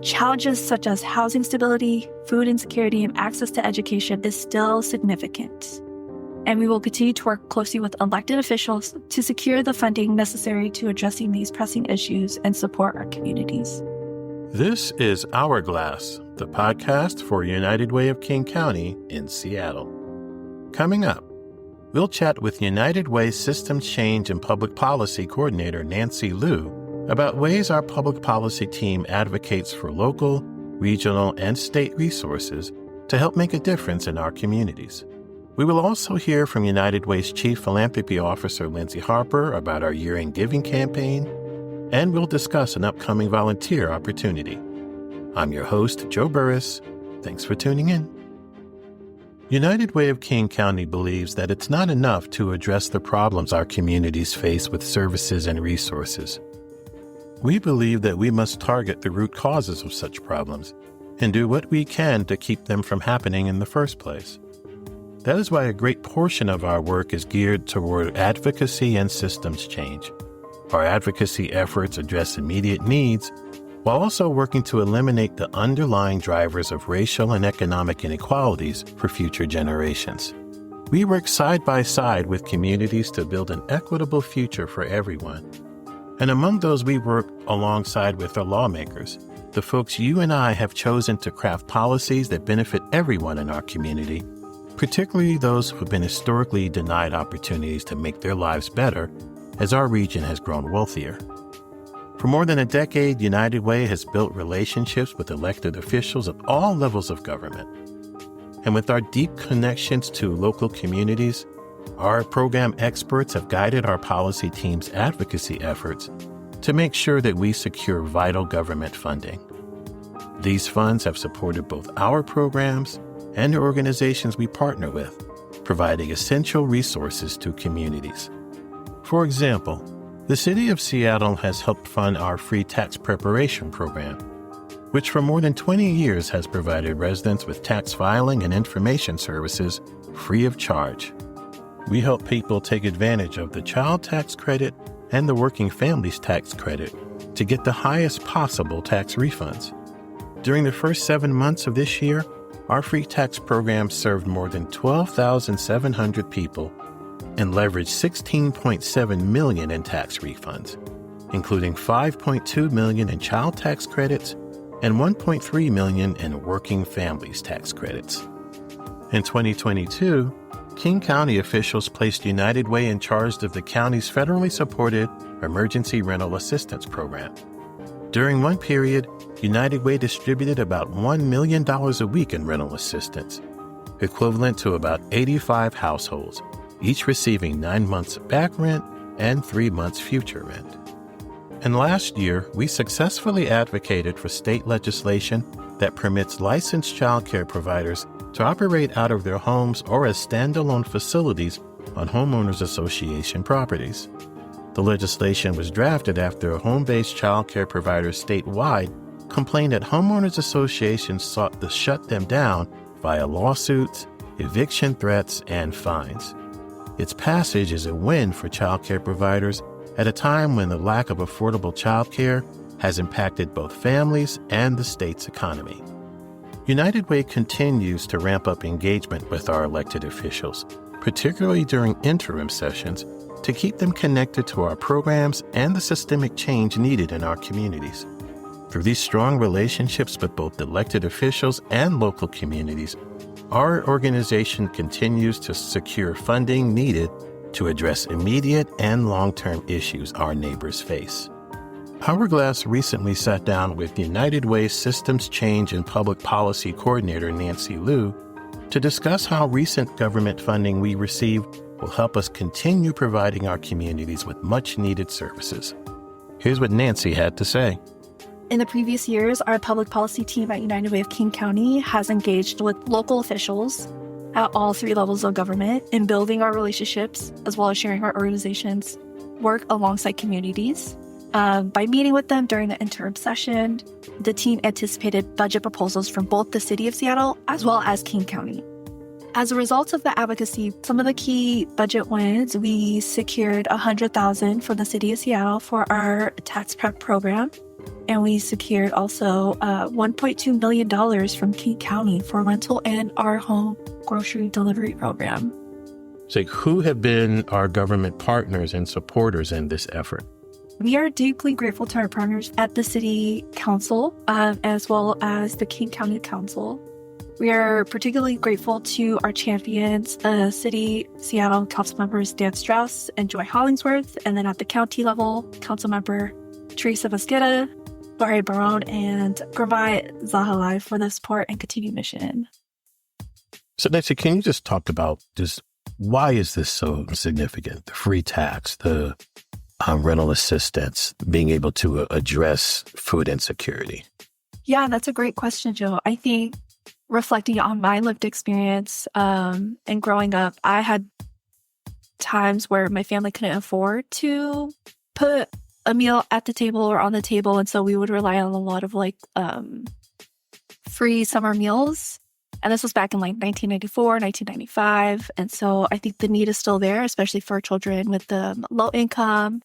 challenges such as housing stability, food insecurity, and access to education is still significant. And we will continue to work closely with elected officials to secure the funding necessary to addressing these pressing issues and support our communities. This is Hourglass, the podcast for United Way of King County in Seattle. Coming up, we'll chat with United Way Systems Change and Public Policy Coordinator Nancy Liu about ways our public policy team advocates for local, regional, and state resources to help make a difference in our communities. We will also hear from United Way's Chief Philanthropy Officer Lindsay Harper about our year-end giving campaign, and we'll discuss an upcoming volunteer opportunity. I'm your host, Joe Burris. Thanks for tuning in. United Way of King County believes that it's not enough to address the problems our communities face with services and resources. We believe that we must target the root causes of such problems and do what we can to keep them from happening in the first place. That is why a great portion of our work is geared toward advocacy and systems change. Our advocacy efforts address immediate needs while also working to eliminate the underlying drivers of racial and economic inequalities for future generations. We work side by side with communities to build an equitable future for everyone. And among those we work alongside with are lawmakers, the folks you and I have chosen to craft policies that benefit everyone in our community, particularly those who have been historically denied opportunities to make their lives better as our region has grown wealthier. For more than a decade, United Way has built relationships with elected officials at all levels of government. And with our deep connections to local communities, our program experts have guided our policy team's advocacy efforts to make sure that we secure vital government funding. These funds have supported both our programs and the organizations we partner with, providing essential resources to communities. For example, the City of Seattle has helped fund our free tax preparation program, which for more than 20 years has provided residents with tax filing and information services free of charge. We help people take advantage of the child tax credit and the working families tax credit to get the highest possible tax refunds. During the first 7 months of this year, our free tax program served more than 12,700 people and leveraged $16.7 million in tax refunds, including $5.2 million in child tax credits and $1.3 million in working families tax credits. In 2022, King County officials placed United Way in charge of the county's federally supported Emergency Rental Assistance Program. During one period, United Way distributed about $1 million a week in rental assistance, equivalent to about 85 households, each receiving 9 months back rent and 3 months future rent. And last year, we successfully advocated for state legislation that permits licensed childcare providers to operate out of their homes or as standalone facilities on homeowners association properties. The legislation was drafted after home-based childcare providers statewide complained that homeowners associations sought to shut them down via lawsuits, eviction threats, and fines. Its passage is a win for childcare providers at a time when the lack of affordable childcare has impacted both families and the state's economy. United Way continues to ramp up engagement with our elected officials, particularly during interim sessions, to keep them connected to our programs and the systemic change needed in our communities. Through these strong relationships with both elected officials and local communities, our organization continues to secure funding needed to address immediate and long-term issues our neighbors face. Hourglass recently sat down with United Way Systems Change and Public Policy Coordinator Nancy Liu to discuss how recent government funding we received will help us continue providing our communities with much-needed services. Here's what Nancy had to say. In the previous years, our public policy team at United Way of King County has engaged with local officials at all 3 levels of government in building our relationships, as well as sharing our organization's work alongside communities. By meeting with them during the interim session, the team anticipated budget proposals from both the City of Seattle as well as King County. As a result of the advocacy, some of the key budget wins, we secured $100,000 from the City of Seattle for our tax prep program. And we secured also $1.2 million from King County for rental and our home grocery delivery program. So who have been our government partners and supporters in this effort? We are deeply grateful to our partners at the City Council, as well as the King County Council. We are particularly grateful to our champions, City Seattle Council members Dan Strauss and Joy Hollingsworth, and then at the county level, Council member Teresa Mosqueda, Barry Barone, and Gravai Zahalai for the support and continued mission. So Nancy, can you just talk about just why is this so significant? The free tax, the rental assistance, being able to address food insecurity? Yeah, that's a great question, Joe. I think reflecting on my lived experience and growing up, I had times where my family couldn't afford to put a meal at the table or on the table. And so we would rely on a lot of free summer meals. And this was back in 1994, 1995. And so I think the need is still there, especially for children with the low income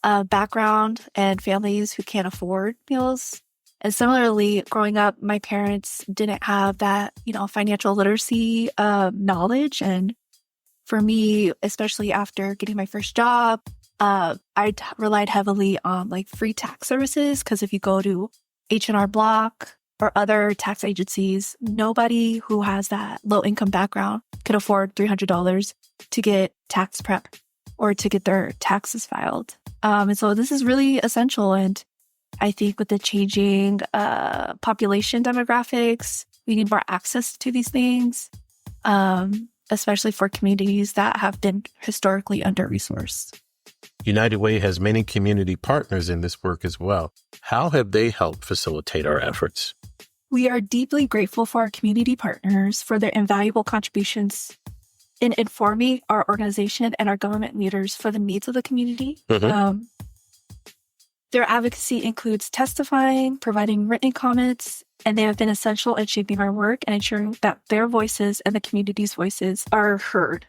background and families who can't afford meals. And similarly, growing up, my parents didn't have that, financial literacy knowledge. And for me, especially after getting my first job, I relied heavily on free tax services, because if you go to H&R Block or other tax agencies, nobody who has that low income background could afford $300 to get tax prep or to get their taxes filed. And so this is really essential. And I think with the changing population demographics, we need more access to these things, especially for communities that have been historically under-resourced. United Way has many community partners in this work as well. How have they helped facilitate our efforts? We are deeply grateful for our community partners for their invaluable contributions in informing our organization and our government leaders for the needs of the community. Mm-hmm. Their advocacy includes testifying, providing written comments, and they have been essential in shaping our work and ensuring that their voices and the community's voices are heard.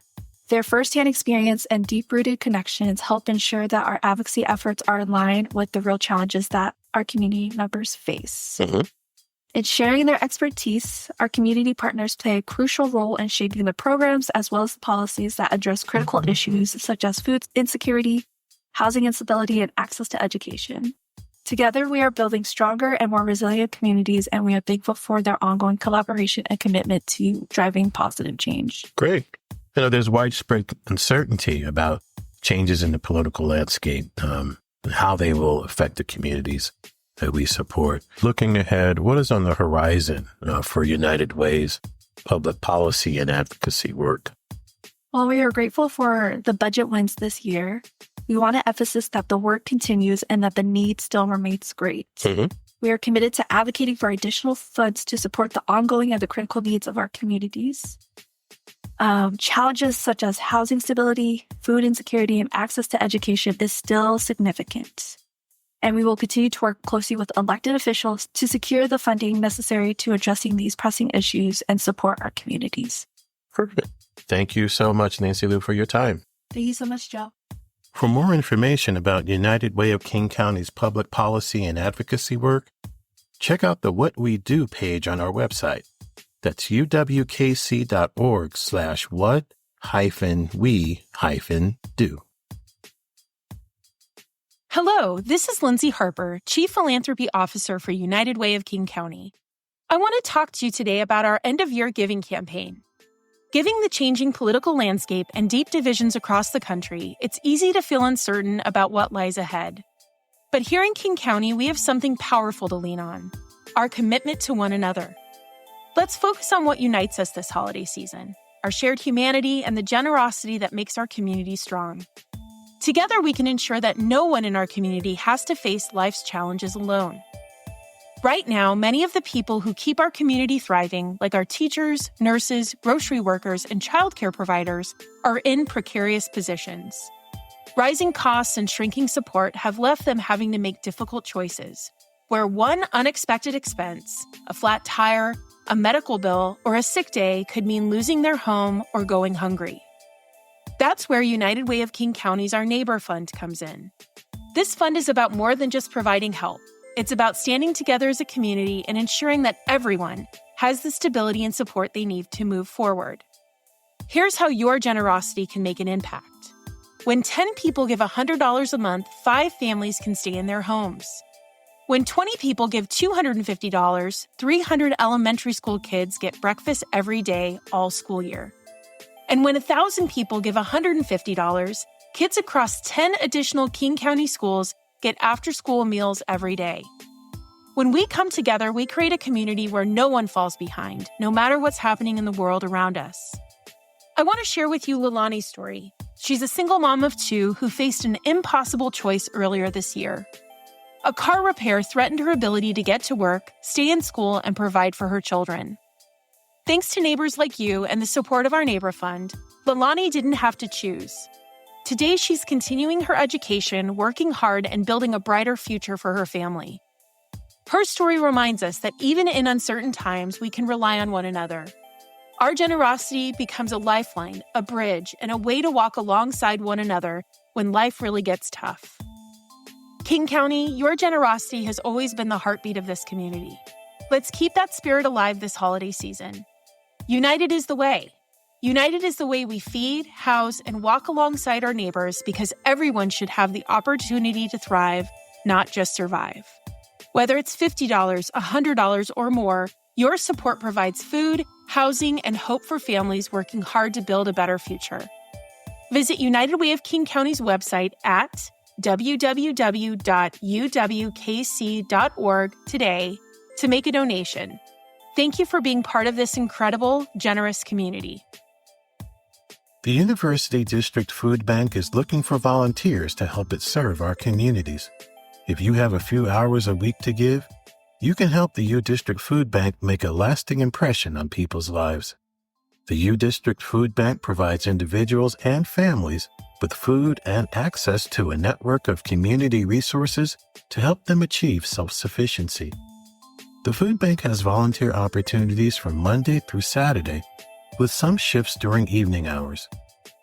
Their firsthand experience and deep-rooted connections help ensure that our advocacy efforts are in line with the real challenges that our community members face. Mm-hmm. In sharing their expertise, our community partners play a crucial role in shaping the programs as well as the policies that address critical issues such as food insecurity, housing instability, and access to education. Together, we are building stronger and more resilient communities, and we are thankful for their ongoing collaboration and commitment to driving positive change. Great. There's widespread uncertainty about changes in the political landscape, and how they will affect the communities that we support. Looking ahead, what is on the horizon for United Way's public policy and advocacy work? While we are grateful for the budget wins this year, we want to emphasize that the work continues and that the need still remains great. Mm-hmm. We are committed to advocating for additional funds to support the ongoing and the critical needs of our communities. Challenges such as housing stability, food insecurity, and access to education is still significant. And we will continue to work closely with elected officials to secure the funding necessary to addressing these pressing issues and support our communities. Perfect. Thank you so much, Nancy Lou, for your time. Thank you so much, Joe. For more information about United Way of King County's public policy and advocacy work, check out the What We Do page on our website. That's uwkc.org/what-we-do. Hello, this is Lindsay Harper, Chief Philanthropy Officer for United Way of King County. I want to talk to you today about our end-of-year giving campaign. Given the changing political landscape and deep divisions across the country, it's easy to feel uncertain about what lies ahead. But here in King County, we have something powerful to lean on: our commitment to one another. Let's focus on what unites us this holiday season: our shared humanity and the generosity that makes our community strong. Together, we can ensure that no one in our community has to face life's challenges alone. Right now, many of the people who keep our community thriving, like our teachers, nurses, grocery workers, and childcare providers, are in precarious positions. Rising costs and shrinking support have left them having to make difficult choices, where one unexpected expense, a flat tire, a medical bill, or a sick day could mean losing their home or going hungry. That's where United Way of King County's Our Neighbor Fund comes in. This fund is about more than just providing help. It's about standing together as a community and ensuring that everyone has the stability and support they need to move forward. Here's how your generosity can make an impact. When 10 people give $100 a month, 5 families can stay in their homes. When 20 people give $250, 300 elementary school kids get breakfast every day all school year. And when 1,000 people give $150, kids across 10 additional King County schools get after-school meals every day. When we come together, we create a community where no one falls behind, no matter what's happening in the world around us. I want to share with you Leilani's story. She's a single mom of 2 who faced an impossible choice earlier this year. A car repair threatened her ability to get to work, stay in school, and provide for her children. Thanks to neighbors like you and the support of our Neighbor Fund, Leilani didn't have to choose. Today, she's continuing her education, working hard, and building a brighter future for her family. Her story reminds us that even in uncertain times, we can rely on one another. Our generosity becomes a lifeline, a bridge, and a way to walk alongside one another when life really gets tough. King County, your generosity has always been the heartbeat of this community. Let's keep that spirit alive this holiday season. United is the way. United is the way we feed, house, and walk alongside our neighbors because everyone should have the opportunity to thrive, not just survive. Whether it's $50, $100, or more, your support provides food, housing, and hope for families working hard to build a better future. Visit United Way of King County's website at www.uwkc.org today to make a donation. Thank you for being part of this incredible, generous community. The University District Food Bank is looking for volunteers to help it serve our communities. If you have a few hours a week to give, you can help the U District Food Bank make a lasting impression on people's lives. The U District Food Bank provides individuals and families with food and access to a network of community resources to help them achieve self-sufficiency. The food bank has volunteer opportunities from Monday through Saturday, with some shifts during evening hours.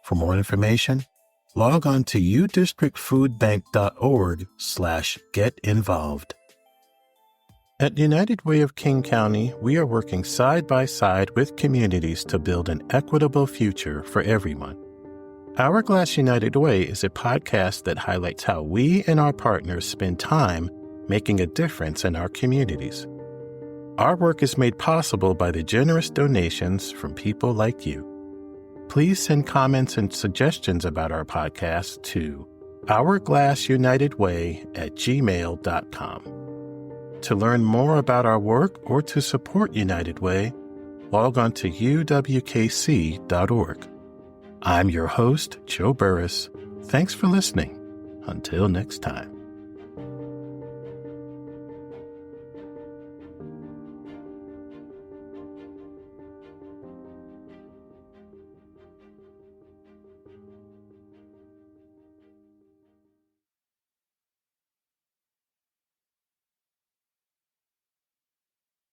For more information, log on to udistrictfoodbank.org/getinvolved. At United Way of King County, we are working side by side with communities to build an equitable future for everyone. Hourglass United Way is a podcast that highlights how we and our partners spend time making a difference in our communities. Our work is made possible by the generous donations from people like you. Please send comments and suggestions about our podcast to hourglassunitedway@gmail.com. To learn more about our work or to support United Way, log on to uwkc.org. I'm your host, Joe Burris. Thanks for listening. Until next time.